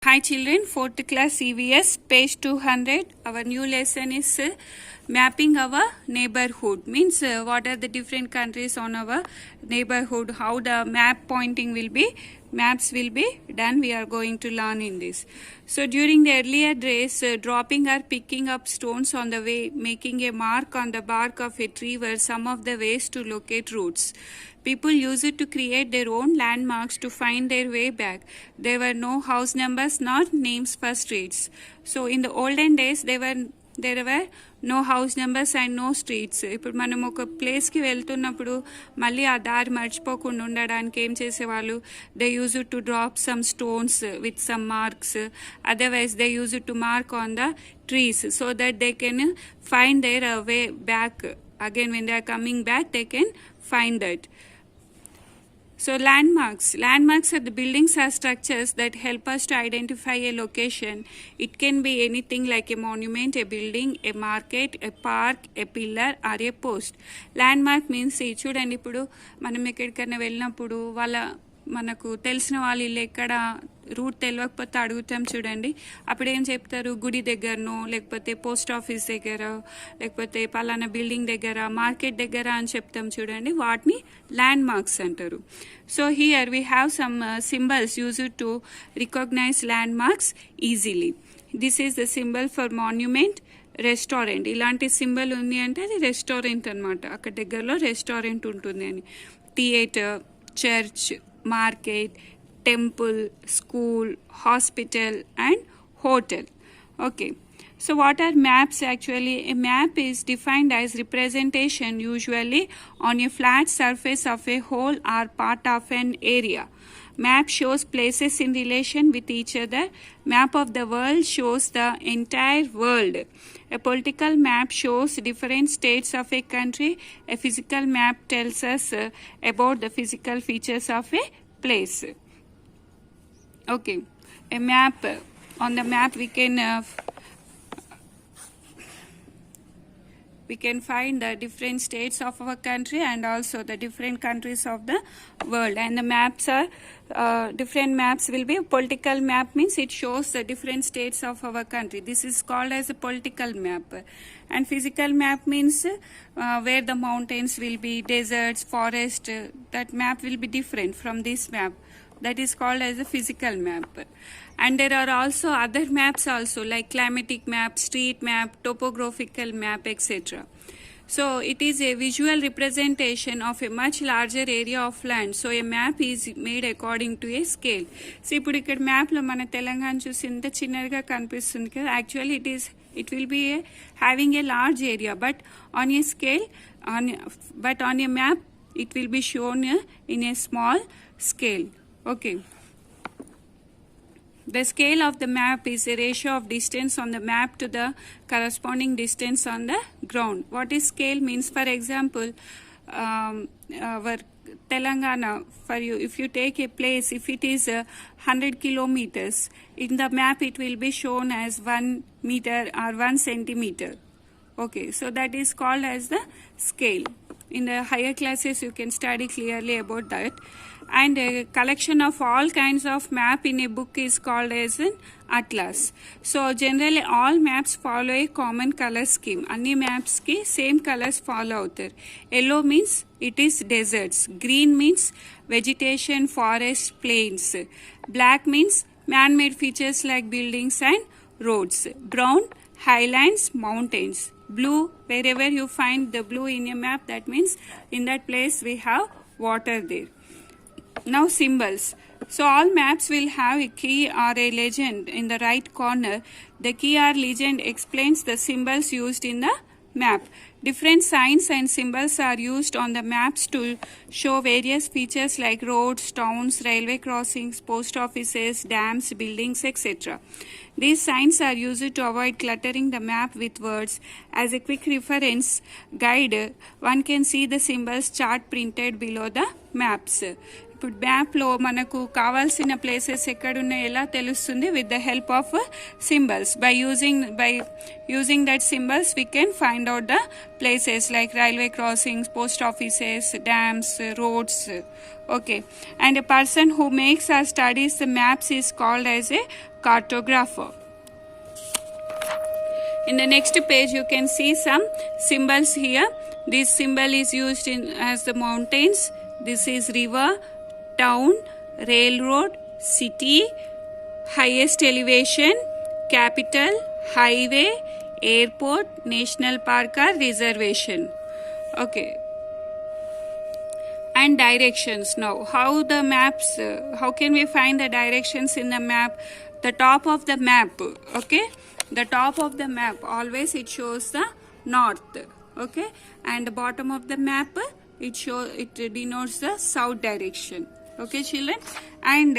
Hi children, 4th class CVS, page 200. Our new lesson is mapping our neighborhood. Means what are the different countries on our neighborhood, how the map pointing will be, maps will be done. We are going to learn in this. So during the earlier days, dropping or picking up stones on the way, making a mark on the bark of a tree were some of the ways to locate routes. People use it to create their own landmarks to find their way back. There were no house numbers nor names for streets. So in the olden days, there were no house numbers and no streets. ఇప్పుడు మనం ఒక ప్లేస్కి వెళ్తున్నప్పుడు మళ్ళీ ఆ దారి మర్చిపోకుండా ఉండడానికి ఏం చేసేవాళ్ళు, they use to drop some stones with some marks, otherwise they use to mark on the trees so that they can find there way back. Again, when they are coming back, they can find that. So landmarks are the buildings or structures that help us to identify a location. It can be anything like a monument, a building, a market, a park, a pillar or a post. Landmark means చూడండి, ఇప్పుడు మనం ఎక్కడికైనా వెళ్ళినప్పుడు మనకు తెలిసిన వాళ్ళు ఇల్లు ఎక్కడ రూట్ తెలియకపోతే అడుగుతాం చూడండి, అప్పుడు ఏం చెప్తారు, గుడి దగ్గరనో లేకపోతే పోస్ట్ ఆఫీస్ దగ్గర లేకపోతే పలానా బిల్డింగ్ దగ్గర మార్కెట్ దగ్గర అని చెప్తాం చూడండి, వాటిని ల్యాండ్ మార్క్స్ అంటారు. So here we have some symbols used to recognize landmarks easily. This is the symbol for monument, restaurant. ఇలాంటి సింబల్ ఉంది అంటే అది రెస్టారెంట్ అనమాట, అక్కడ దగ్గరలో రెస్టారెంట్ ఉంటుంది అని. Theatre, church, market, temple, school, hospital and hotel. Okay, so what are maps actually? A map is defined as representation usually on a flat surface of a whole or part of an area. Map shows places in relation with each other. Map of the world shows the entire world. A political map shows different states of a country. A physical map tells us about the physical features of a place. Okay, a map. On the map we can find the different states of our country and also the different countries of the world. And the maps are different maps will be. Political map means it shows the different states of our country. This is called as a political map. And physical map means where the mountains will be, deserts, forest. That map will be different from this map. That is called as a physical map. And there are also other maps also, like climatic map, street map, topographical map, etc. So it is a visual representation of a much larger area of land. So a map is made according to a scale. So ఇప్పుడు ఇక్కడ map లో మన తెలంగాణ చూసి ఇంత చిన్నదిగా కనిపిస్తుంది కదా, actually it will be having a large area, but on a map it will be shown in a small scale. Okay, the scale of the map is a ratio of distance on the map to the corresponding distance on the ground. What is scale means? For example, our Telangana, for you, if you take a place, if it is 100 kilometers, in the map it will be shown as 1 meter or 1 centimeter. Okay, so that is called as the scale. In the higher classes you can study clearly about that. And a collection of all kinds of map in a book is called as an atlas. So generally all maps follow a common color scheme. Anni maps ki same colors follow outar. Yellow means it is deserts, green means vegetation, forest, plains, black means man-made features like buildings and roads, brown highlands, mountains, blue wherever you find the blue in a map, that means in that place we have water there. Now symbols. So all maps will have a key or a legend in the right corner. The key or legend explains the symbols used in the map. Different signs and symbols are used on the maps to show various features like roads, towns, railway crossings, post offices, dams, buildings, etc. These signs are used to avoid cluttering the map with words. As a quick reference guide, one can see the symbols chart printed below the maps. ఇప్పుడు మ్యాప్లో మనకు కావాల్సిన places ఎక్కడున్నాయో ఎలా తెలుస్తుంది? With the help of symbols. By using that symbols we can find out the places like railway crossings, post offices, dams, roads. Okay, and a person who makes or studies the maps is called as a cartographer. In the next page you can see some symbols here. This symbol is used as the mountains. This is river, town, railroad, city, highest elevation, capital, highway, airport, national park or reservation. Okay. And directions. Now how can we find the directions in the map? The top of the map, okay, the top of the map always it shows the north, okay, and the bottom of the map it denotes the south direction. Okay children, and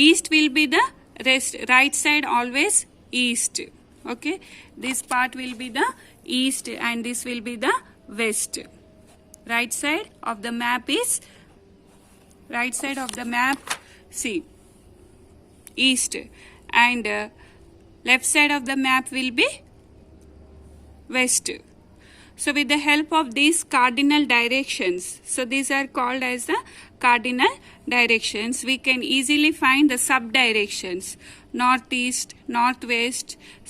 east will be the right side, always east. Okay, this part will be the east and this will be the west. Right side of the map see east, and left side of the map will be west. So with the help of these cardinal directions, so these are called as the cardinal directions, we can easily find the sub directions: northeast, northwest,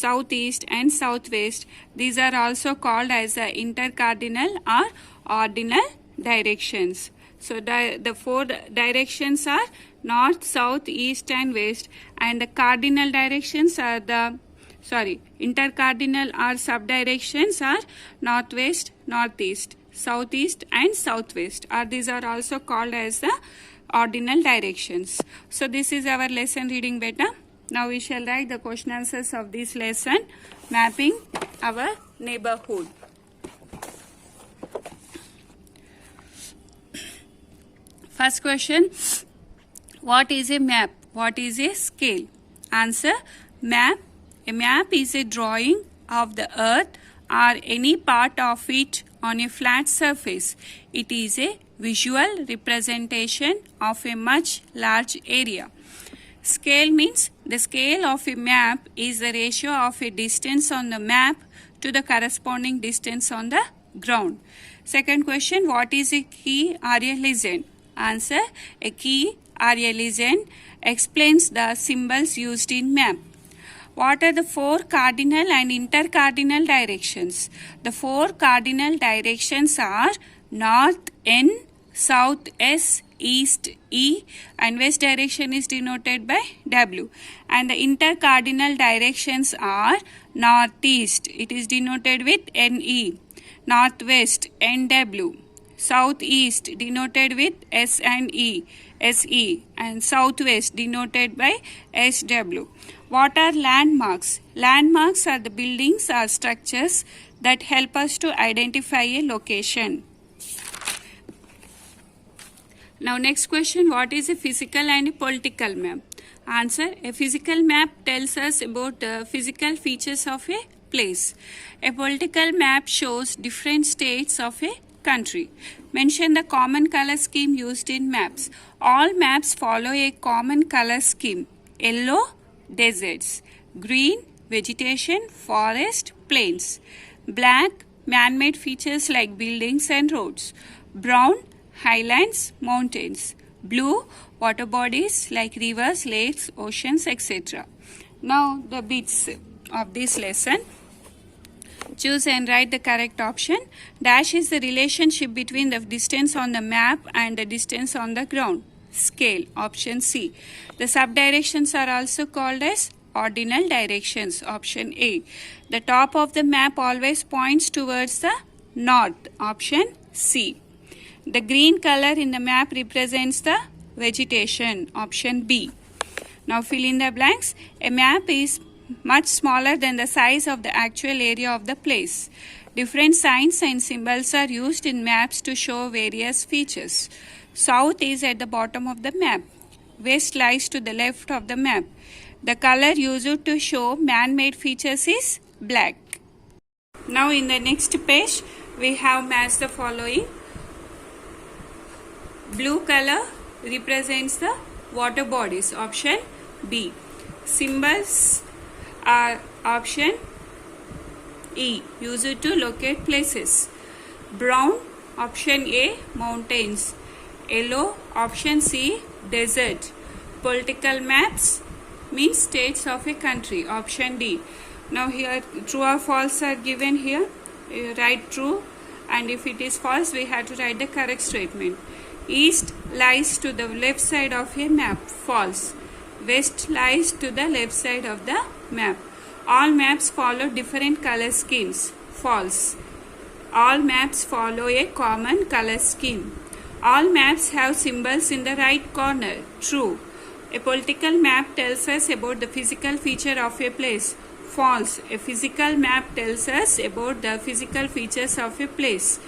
southeast and southwest. These are also called as the intercardinal or ordinal directions. So the four directions are north, south, east and west, and the cardinal directions are intercardinal or subdirections are northwest, northeast, southeast and southwest, or these are also called as the ordinal directions. So this is our lesson reading beta. Now we shall write the question answers of this lesson, mapping our neighborhood. First question, what is a map? What is a scale? Answer, map. A map is a drawing of the earth or any part of it on a flat surface. It is a visual representation of a much large area. Scale means the scale of a map is the ratio of a distance on the map to the corresponding distance on the ground. Second question, what is a key or a legend? Answer, a key or a legend explains the symbols used in map. What are the four cardinal and intercardinal directions? The four cardinal directions are north N, south S, east E, and west direction is denoted by W. And the intercardinal directions are northeast, it is denoted with NE, northwest NW, southeast denoted with S and E, SE, and southwest denoted by SW. What are landmarks? Landmarks are the buildings or structures that help us to identify a location. Now next question, what is a physical and a political map? Answer, a physical map tells us about the physical features of a place. A political map shows different states of a country. Mention the common color scheme used in maps. All maps follow a common color scheme. Yellow, deserts. Green, vegetation, forest, plains. Black, man-made features like buildings and roads. Brown, highlands, mountains. Blue, water bodies like rivers, lakes, oceans, etc. Now the bits of this lesson. Choose and write the correct option. Dash is the relationship between the distance on the map and the distance on the ground. Scale, option C. The subdirections are also called as ordinal directions, option A. The top of the map always points towards the north, option C. The green color in the map represents the vegetation, option B. Now fill in the blanks. A map is much smaller than the size of the actual area of the place. Different signs and symbols are used in maps to show various features. South is at the bottom of the map. West lies to the left of the map. The color used to show man-made features is black. Now in the next page we have matched the following. Blue color represents the water bodies. Option B. Symbols are option E, used to locate places. Brown, option A, mountains. Yellow, option C, desert. Political maps means states of a country. Option D. Now here true or false are given here. You write true, and if it is false we have to write the correct statement. East lies to the left side of a map. False. West lies to the left side of the map. All maps follow different color schemes. False. All maps follow a common color scheme. All maps have symbols in the right corner. True. A political map tells us about the physical feature of a place. False. A physical map tells us about the physical features of a place.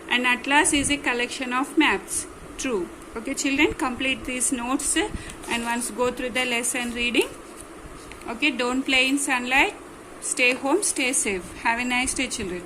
An atlas is a collection of maps. True. Okay, children, complete these notes and once go through the lesson reading. Okay, don't play in sunlight. Stay home, stay safe. Have a nice day, children.